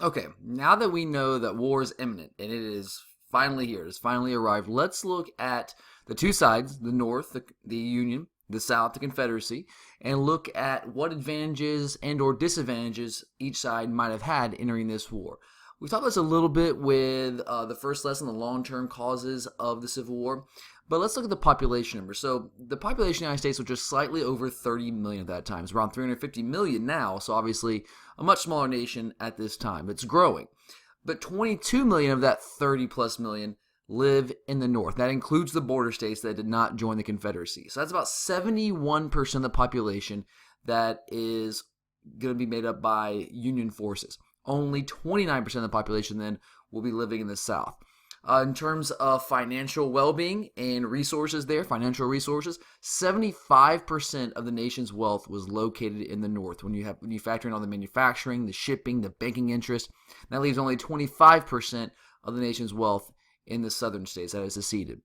Okay, now that we know that war is imminent and it is finally here, it has finally arrived, let's look at the two sides, the North, the Union, the South, the Confederacy, and look at what advantages and or disadvantages each side might have had entering this war. We talked about this a little bit with the first lesson, the long-term causes of the Civil War, but let's look at the population number. So the population of the United States was just slightly over 30 million at that time. It's around 350 million now, so obviously a much smaller nation at this time. It's growing. But 22 million of that 30 plus million live in the North. That includes the border states that did not join the Confederacy. So that's about 71% of the population that is going to be made up by Union forces. Only 29% of the population then will be living in the South. In terms of financial well-being and resources there, financial resources, 75% of the nation's wealth was located in the North. When you factor in all the manufacturing, the shipping, the banking interest, that leaves only 25% of the nation's wealth in the southern states that is seceded.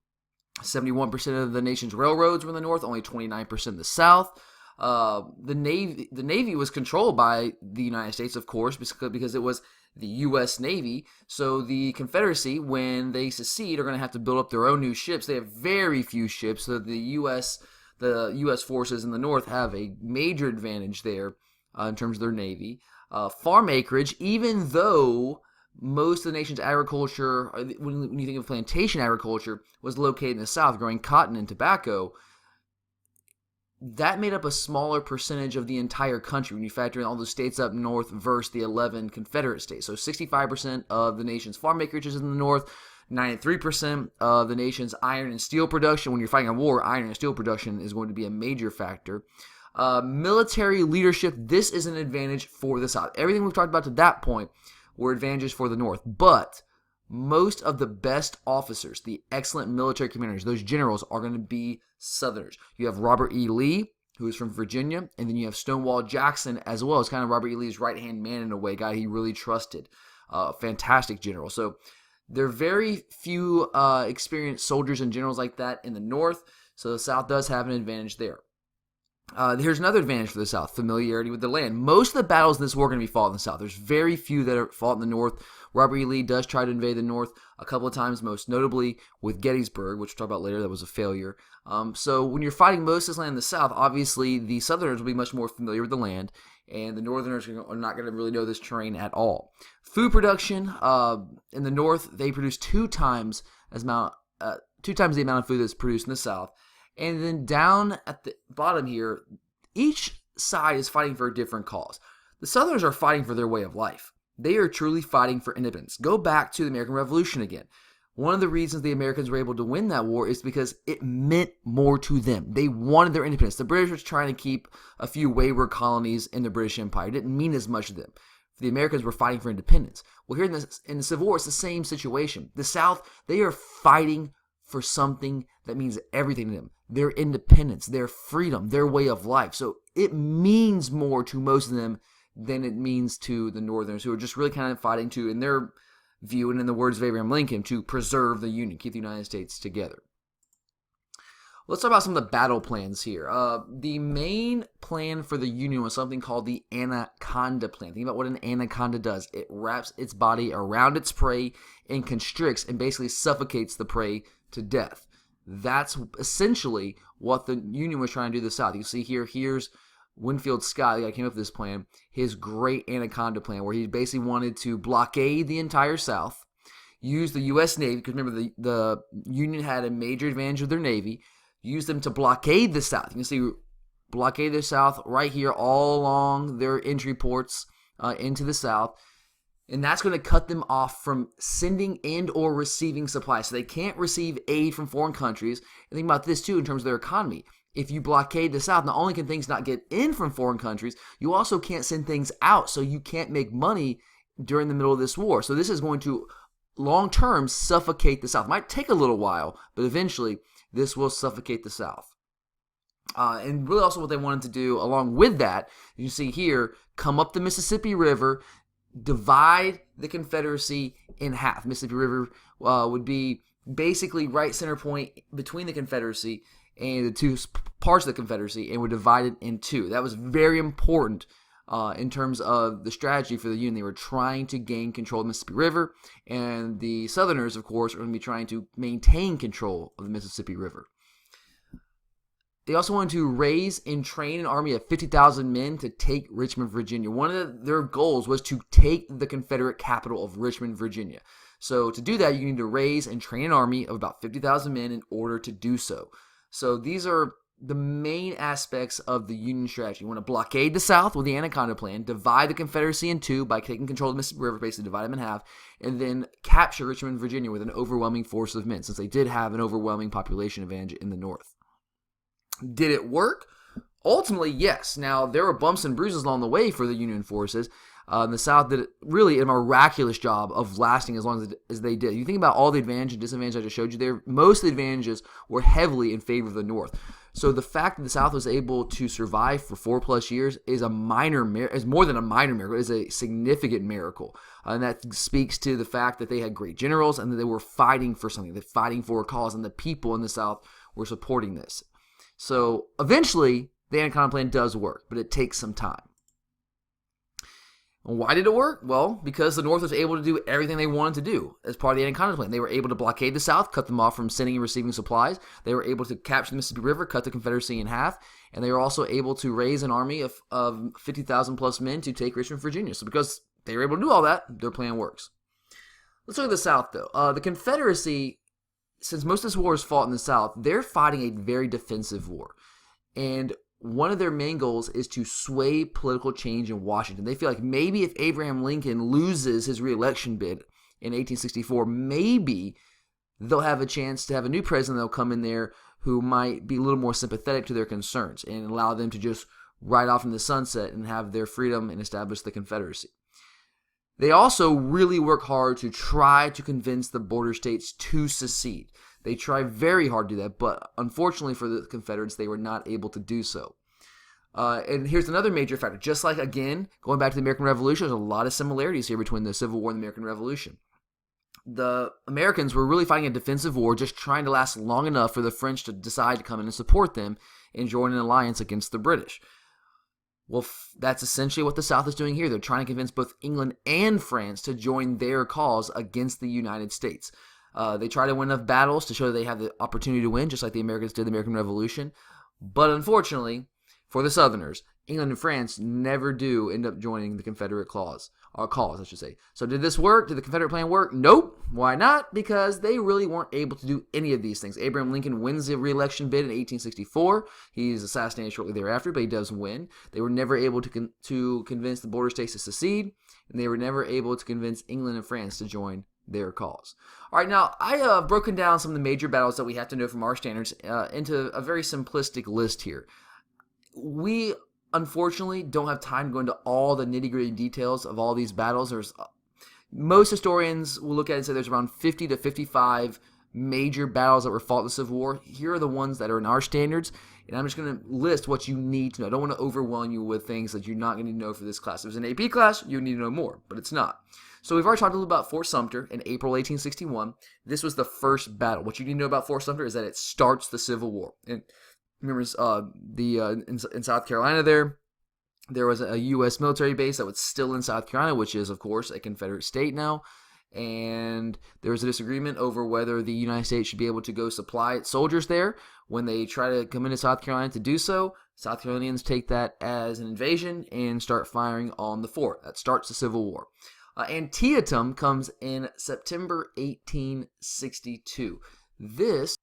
71% of the nation's railroads were in the North, only 29% in the South. The Navy was controlled by the United States, of course, because it was the U.S. Navy. So the Confederacy, when they secede, are going to have to build up their own new ships. They have very few ships, so the U.S. forces in the North have a major advantage there in terms of their Navy. Farm acreage, even though most of the nation's agriculture, when you think of plantation agriculture, was located in the South, growing cotton and tobacco, that made up a smaller percentage of the entire country when you factor in all the states up north versus the 11 Confederate states. So 65% of the nation's farm acreage is in the North, 93% of the nation's iron and steel production. When you're fighting a war, iron and steel production is going to be a major factor. Military leadership, this is an advantage for the South. Everything we've talked about to that point were advantages for the North, but most of the best officers, the excellent military commanders, those generals are going to be Southerners. You have Robert E. Lee, who is from Virginia, and then you have Stonewall Jackson as well as kind of Robert E. Lee's right-hand man in a way, guy he really trusted. Fantastic general. So there are very few experienced soldiers and generals like that in the North, so the South does have an advantage there. Here's another advantage for the South, familiarity with the land. Most of the battles in this war are going to be fought in the South. There's very few that are fought in the North. Robert E. Lee does try to invade the North a couple of times, most notably with Gettysburg, which we'll talk about later. That was a failure. So when you're fighting most of this land in the South, obviously the Southerners will be much more familiar with the land, and the Northerners are not going to really know this terrain at all. Food production in the North, they produce two times the amount of food that's produced in the South. And then down at the bottom here, each side is fighting for a different cause. The Southerners are fighting for their way of life. They are truly fighting for independence. Go back to the American Revolution again. One of the reasons the Americans were able to win that war is because it meant more to them. They wanted their independence. The British were trying to keep a few wayward colonies in the British Empire. It didn't mean as much to them. The Americans were fighting for independence. Well, here in the Civil War, it's the same situation. The South, they are fighting for something that means everything to them. Their independence, their freedom, their way of life. So it means more to most of them than it means to the Northerners, who are just really kind of fighting to, in their view, and in the words of Abraham Lincoln, to preserve the Union, keep the United States together. Let's talk about some of the battle plans here. The main plan for the Union was something called the Anaconda Plan. Think about what an anaconda does. It wraps its body around its prey and constricts and basically suffocates the prey to death. That's essentially what the Union was trying to do to the South. You see here's Winfield Scott, the guy who came up with this plan, his great Anaconda Plan, where he basically wanted to blockade the entire South, use the U.S. Navy, because remember the Union had a major advantage of their Navy, use them to blockade the South. You can see blockade the South right here all along their entry ports into the South. And that's going to cut them off from sending and or receiving supplies. So they can't receive aid from foreign countries. And think about this too in terms of their economy. If you blockade the South, not only can things not get in from foreign countries, you also can't send things out. So you can't make money during the middle of this war. So this is going to long-term suffocate the South. It might take a little while, but eventually this will suffocate the South. And really also what they wanted to do along with that, you see here, come up the Mississippi River, divide the Confederacy in half. Mississippi River would be basically right center point between the Confederacy and the two parts of the Confederacy, and would divide it in two. That was very important in terms of the strategy for the Union. They were trying to gain control of the Mississippi River, and the Southerners, of course, are going to be trying to maintain control of the Mississippi River. They also wanted to raise and train an army of 50,000 men to take Richmond, Virginia. One of their goals was to take the Confederate capital of Richmond, Virginia. So to do that, you need to raise and train an army of about 50,000 men in order to do so. So these are the main aspects of the Union strategy. You want to blockade the South with the Anaconda Plan, divide the Confederacy in two by taking control of the Mississippi River, basically divide them in half, and then capture Richmond, Virginia with an overwhelming force of men, since they did have an overwhelming population advantage in the North. Did it work? Ultimately, yes. Now, there were bumps and bruises along the way for the Union forces. The South did really a miraculous job of lasting as long as they did. You think about all the advantages and disadvantages I just showed you there, most of the advantages were heavily in favor of the North. So the fact that the South was able to survive for 4+ years is is more than a minor miracle. It is a significant miracle. And that speaks to the fact that they had great generals and that they were fighting for something, they're fighting for a cause, and the people in the South were supporting this. So eventually, the Anaconda Plan does work, but it takes some time. Why did it work? Well, because the North was able to do everything they wanted to do as part of the Anaconda Plan. They were able to blockade the South, cut them off from sending and receiving supplies. They were able to capture the Mississippi River, cut the Confederacy in half, and they were also able to raise an army of 50,000 plus men to take Richmond, Virginia. So because they were able to do all that, their plan works. Let's look at the South, though. The Confederacy, since most of this war is fought in the South, they're fighting a very defensive war. And one of their main goals is to sway political change in Washington. They feel like maybe if Abraham Lincoln loses his re-election bid in 1864, maybe they'll have a chance to have a new president that'll come in there who might be a little more sympathetic to their concerns and allow them to just ride off in the sunset and have their freedom and establish the Confederacy. They also really work hard to try to convince the border states to secede. They try very hard to do that, but unfortunately for the Confederates, they were not able to do so. And here's another major factor. Just like, again, going back to the American Revolution, there's a lot of similarities here between the Civil War and the American Revolution. The Americans were really fighting a defensive war, just trying to last long enough for the French to decide to come in and support them and join an alliance against the British. Well, that's essentially what the South is doing here. They're trying to convince both England and France to join their cause against the United States. They try to win enough battles to show that they have the opportunity to win, just like the Americans did the American Revolution. But unfortunately, for the Southerners, England and France never do end up joining the Confederate cause, I should say. So did this work? Did the Confederate plan work? Nope. Why not? Because they really weren't able to do any of these things. Abraham Lincoln wins the re-election bid in 1864. He's assassinated shortly thereafter, but he does win. They were never able to convince the border states to secede, and they were never able to convince England and France to join their cause. All right, now I have broken down some of the major battles that we have to know from our standards into a very simplistic list here. We unfortunately don't have time to go into all the nitty-gritty details of all these battles. Most historians will look at it and say there's around 50 to 55 major battles that were fought in the Civil War. Here are the ones that are in our standards, and I'm just going to list what you need to know. I don't want to overwhelm you with things that you're not going to know for this class. If it was an AP class, you need to know more, but it's not. So we've already talked a little about Fort Sumter in April 1861. This was the first battle. What you need to know about Fort Sumter is that it starts the Civil War. And remember, in South Carolina there was a U.S. military base that was still in South Carolina, which is, of course, a Confederate state now. And there was a disagreement over whether the United States should be able to go supply its soldiers there. When they try to come into South Carolina to do so, South Carolinians take that as an invasion and start firing on the fort. That starts the Civil War. Antietam comes in September 1862. This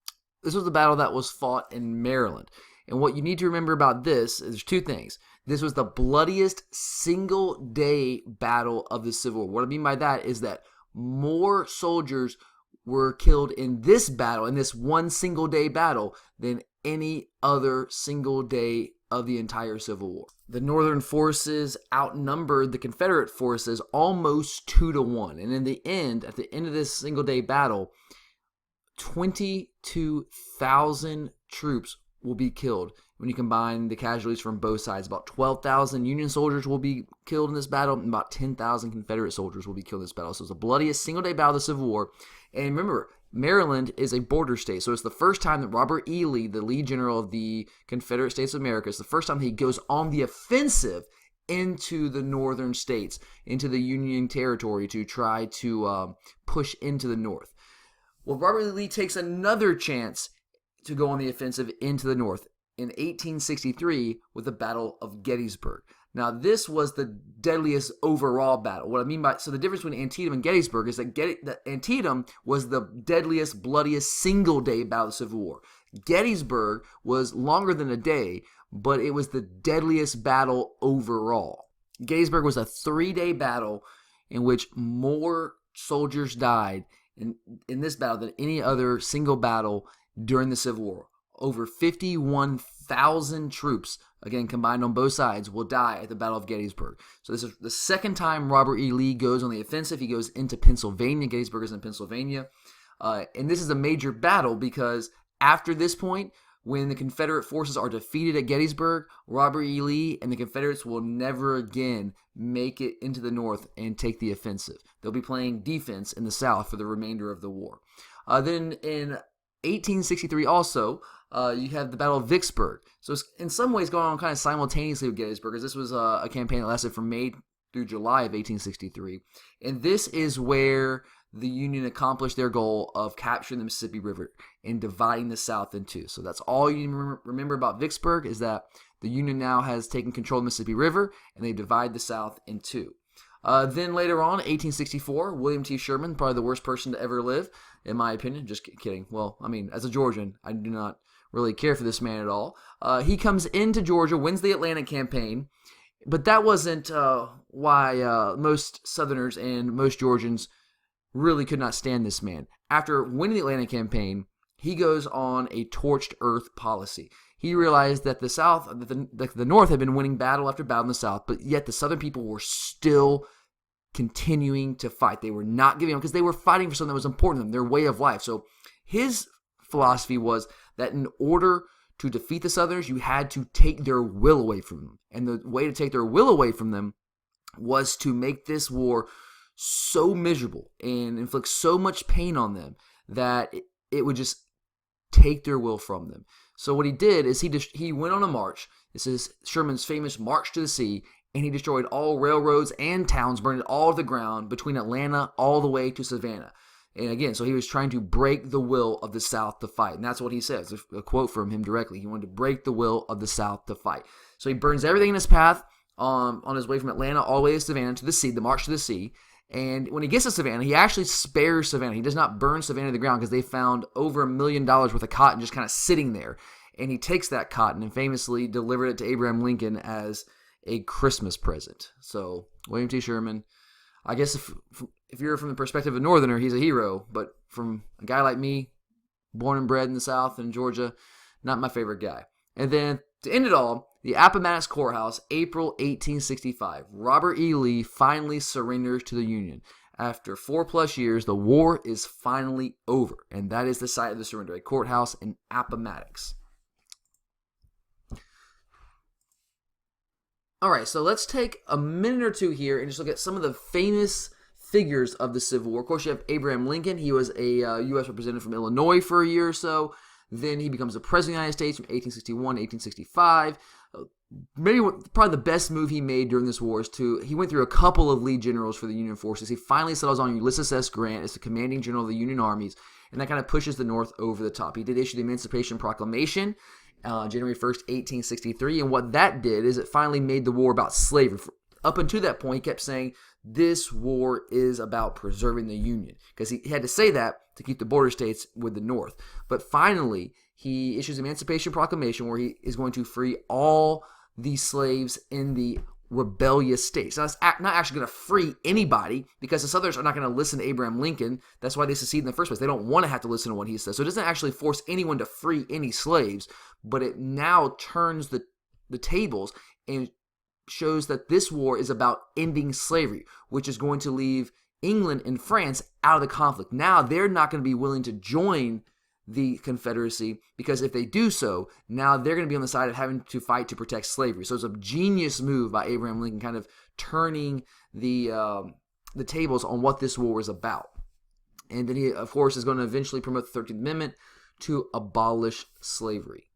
was the battle that was fought in Maryland. And what you need to remember about this is two things. This was the bloodiest single-day battle of the Civil War. What I mean by that is that more soldiers were killed in this battle, in this one single-day battle, than any other single day of the entire Civil War. The Northern forces outnumbered the Confederate forces almost 2-1. And in the end, at the end of this single-day battle, 22,000 troops will be killed. When you combine the casualties from both sides, about 12,000 Union soldiers will be killed in this battle, and about 10,000 Confederate soldiers will be killed in this battle. So it's the bloodiest single-day battle of the Civil War. And remember, Maryland is a border state, so it's the first time that Robert E. Lee, the lead general of the Confederate States of America, it's the first time he goes on the offensive into the northern states, into the Union territory to try to push into the north. Well, Robert E. Lee takes another chance to go on the offensive into the north in 1863 with the Battle of Gettysburg. Now, this was the deadliest overall battle. What I mean by, so the difference between Antietam and Gettysburg is that Antietam was the deadliest, bloodiest single-day battle of the Civil War. Gettysburg was longer than a day, but it was the deadliest battle overall. Gettysburg was a 3-day battle in which more soldiers died in this battle than any other single battle during the Civil War. Over 51,000 troops, again combined on both sides, will die at the Battle of Gettysburg. So this is the second time Robert E. Lee goes on the offensive. He goes into Pennsylvania. Gettysburg is in Pennsylvania. And this is a major battle because after this point, when the Confederate forces are defeated at Gettysburg, Robert E. Lee and the Confederates will never again make it into the North and take the offensive. They'll be playing defense in the South for the remainder of the war. Then in 1863 also, you have the Battle of Vicksburg. So it's in some ways going on kind of simultaneously with Gettysburg, because this was a campaign that lasted from May through July of 1863. And this is where the Union accomplished their goal of capturing the Mississippi River and dividing the South in two. So that's all you remember about Vicksburg, is that the Union now has taken control of the Mississippi River, and they divide the South in two. Then later on, 1864, William T. Sherman, probably the worst person to ever live, in my opinion. Just kidding. Well, I mean, as a Georgian, I do not really care for this man at all. He comes into Georgia, wins the Atlantic campaign, but that wasn't why most Southerners and most Georgians really could not stand this man. After winning the Atlantic campaign, he goes on a torched earth policy. He realized that the South, the North had been winning battle after battle in the South, but yet the Southern people were still continuing to fight. They were not giving up because they were fighting for something that was important to them, their way of life. So his philosophy was that in order to defeat the Southerners, you had to take their will away from them. And the way to take their will away from them was to make this war so miserable and inflict so much pain on them that it would just take their will from them. So what he did is he went on a march. This is Sherman's famous March to the Sea, and he destroyed all railroads and towns, burned it all to the ground between Atlanta all the way to Savannah. And again, so he was trying to break the will of the South to fight. And that's what he says, a quote from him directly. He wanted to break the will of the South to fight. So he burns everything in his path on his way from Atlanta all the way to Savannah to the sea, the March to the Sea. And when he gets to Savannah, he actually spares Savannah. He does not burn Savannah to the ground because they found over $1 million worth of cotton just kind of sitting there. And he takes that cotton and famously delivered it to Abraham Lincoln as a Christmas present. So William T. Sherman, I guess if you're from the perspective of a Northerner, he's a hero. But from a guy like me, born and bred in the South in Georgia, not my favorite guy. And then to end it all, the Appomattox Courthouse, April 1865. Robert E. Lee finally surrenders to the Union. After 4+ years, the war is finally over. And that is the site of the surrender, a courthouse in Appomattox. All right, so let's take a minute or two here and just look at some of the famous figures of the Civil War. Of course, you have Abraham Lincoln. He was a U.S. representative from Illinois for a year or so. Then he becomes the President of the United States from 1861 to 1865. Probably the best move he made during this war is he went through a couple of lead generals for the Union forces. He finally settles on Ulysses S. Grant as the commanding general of the Union armies, and that kind of pushes the North over the top. He did issue the Emancipation Proclamation, January 1st, 1863, and what that did is it finally made the war about slavery. Up until that point, he kept saying, this war is about preserving the Union, because he had to say that to keep the border states with the North. But finally, he issues the Emancipation Proclamation where he is going to free all the slaves in the rebellious states. Now, it's not actually going to free anybody because the Southerners are not going to listen to Abraham Lincoln. That's why they secede in the first place. They don't want to have to listen to what he says. So it doesn't actually force anyone to free any slaves, but it now turns the tables and shows that this war is about ending slavery, which is going to leave England and France out of the conflict. Now they're not going to be willing to join the Confederacy because if they do so, now they're going to be on the side of having to fight to protect slavery. So it's a genius move by Abraham Lincoln, kind of turning the tables on what this war is about. And then he, of course, is going to eventually promote the 13th Amendment to abolish slavery.